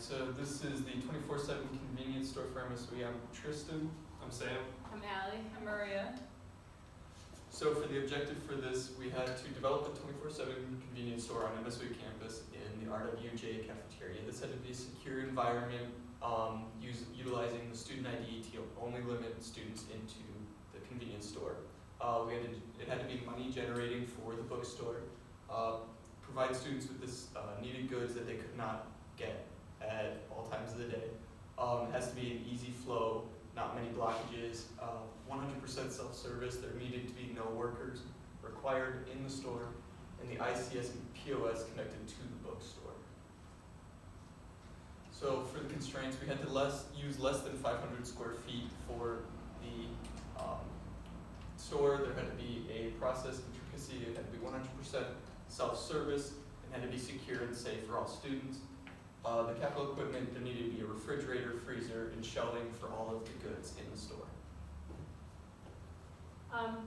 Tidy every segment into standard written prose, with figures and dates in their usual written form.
so this is the 24/7 convenience store for MSOE. I'm Tristan. I'm Sam. I'm Allie. I'm Maria. So for the objective for this, we had to develop a 24/7 convenience store on MSOE campus in the RWJ cafeteria. This had to be a secure environment, utilizing the student ID to only limit students into the convenience store. It had to be money generating for the bookstore, provide students with this needed goods that they could not get at all times of the day. It has to be an easy flow, not many blockages, 100% self-service. There needed to be no workers required in the store, and the ICS and POS connected to the bookstore. So for the constraints, we had to use less than 500 square feet for the store. There had to be a process intricacy. It had to be 100% self-service, and had to be secure and safe for all students. The capital equipment, there needed to be a refrigerator, freezer, and shelving for all of the goods in the store.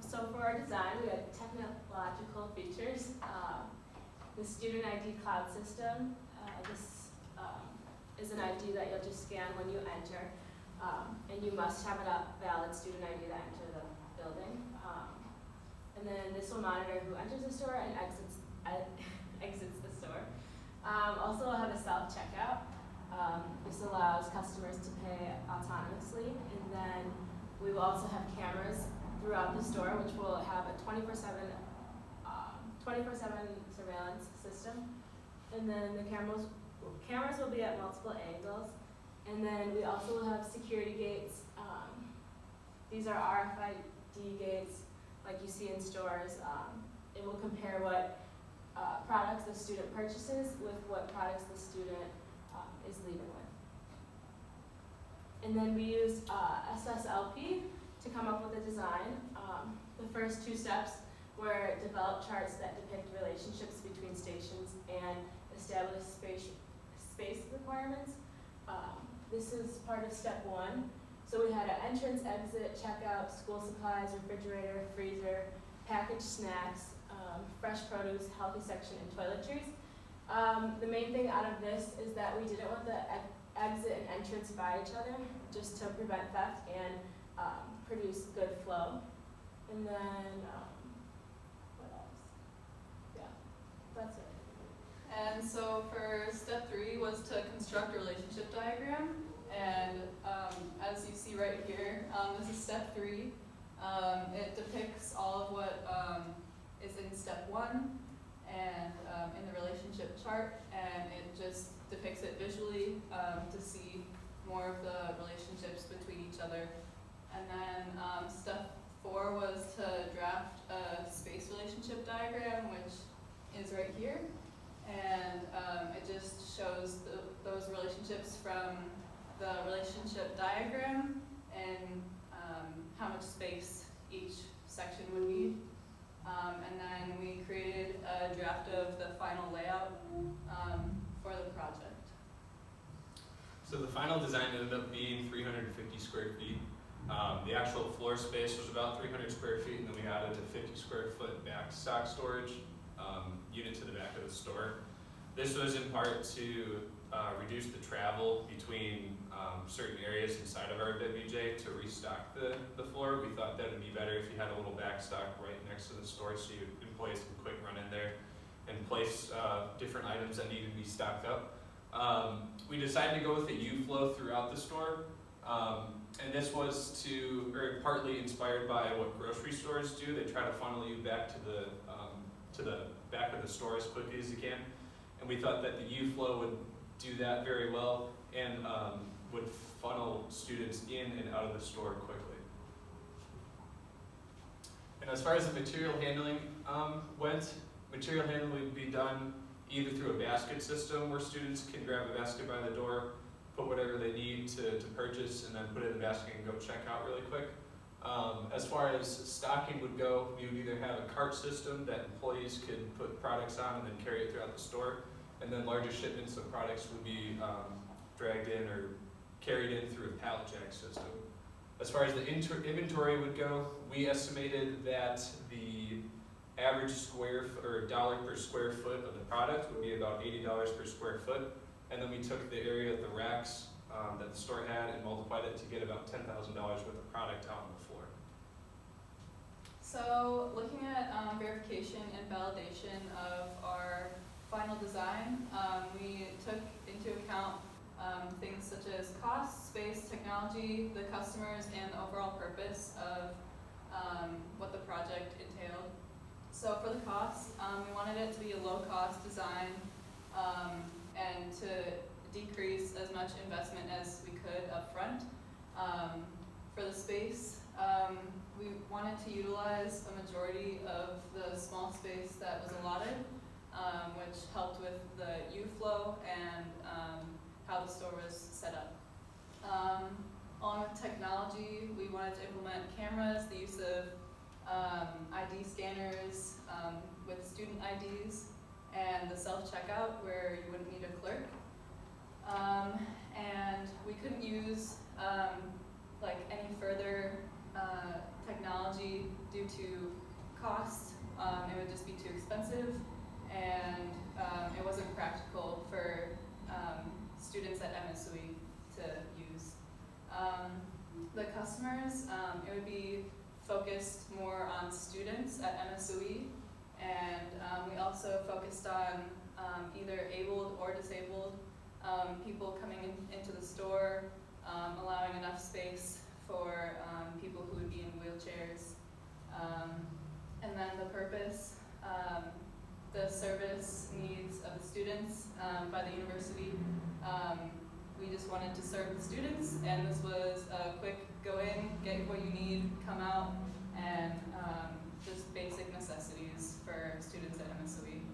So for our design, we had technological features. The student ID cloud system. This is an ID that you'll just scan when you enter, and you must have a valid student ID to enter the building. And then this will monitor who enters the store and exits the store. Also we'll have a self-checkout. This allows customers to pay autonomously, and then we will also have cameras throughout the store, which will have a 24/7 surveillance system. And then the cameras will be at multiple angles. And then we also will have security gates. These are RFID gates like you see in stores. It will compare what products the student purchases with what products the student is leaving with. And then we used SSLP to come up with a design. The first two steps were develop charts that depict relationships between stations and establish space requirements. This is part of step one. So we had an entrance, exit, checkout, school supplies, refrigerator, freezer, packaged snacks, fresh produce, healthy section, and toiletries. The main thing out of this is that we didn't want the exit and entrance by each other, just to prevent theft and produce good flow. And then, what else? Yeah, that's it. And so for step 3 was to construct a relationship diagram. And as you see right here, this is step 3. It depicts all of what is in step 1 and in the relationship chart, and it just depicts it visually to see more of the relationships between each other. And then step 4 was to draft a space relationship diagram, which is right here. And it just shows those relationships from the relationship diagram and how much space each section would need. And then we created a draft of the final layout for the project. So the final design ended up being 350 square feet. The actual floor space was about 300 square feet, and then we added a 50 square foot back stock storage unit to the back of the store. This was in part to reduce the travel between certain areas inside of our WJ to restock the floor. We thought that would be better if you had a little back stock right next to the store, so employees can quick run in there and place different items that needed to be stocked up. We decided to go with a U-flow throughout the store, and this was partly inspired by what grocery stores do. They try to funnel you back to the back of the store as quickly as you can, and we thought that the U-flow would do that very well and would funnel students in and out of the store quickly. And as far as the material handling went, material handling would be done either through a basket system where students can grab a basket by the door, put whatever they need to purchase, and then put it in the basket and go check out really quick. As far as stocking would go, we would either have a cart system that employees could put products on and then carry it throughout the store, and then larger shipments of products would be dragged in or carried in through a pallet jack system. As far as the inventory would go, we estimated that the average dollar per square foot of the product would be about $80 per square foot, and then we took the area of the racks that the store had and multiplied it to get about $10,000 worth of product out on the floor. So looking at verification and validation of our final design, we took into account things such as cost, space, technology, the customers, and the overall purpose of what the project entailed. So for the cost, we wanted it to be a low-cost design and to decrease as much investment as we could up front. For the space, we wanted to utilize a majority of the small space that was allotted, which helped with the U-flow and how the store was set up. Along with technology, we wanted to implement cameras, the use of ID scanners with student IDs, and the self-checkout where you wouldn't need a clerk. And we couldn't use like any further technology due to cost. It would just be too expensive, and it wasn't practical for students at MSUE to use. The customers, it would be focused more on students at MSUE, and we also focused on either abled or disabled people coming into the store, allowing enough space for people who would be in wheelchairs. And then the purpose, the service needs of the students by the university. We just wanted to serve the students, and this was a quick go in, get what you need, come out, and just basic necessities for students at MSUE.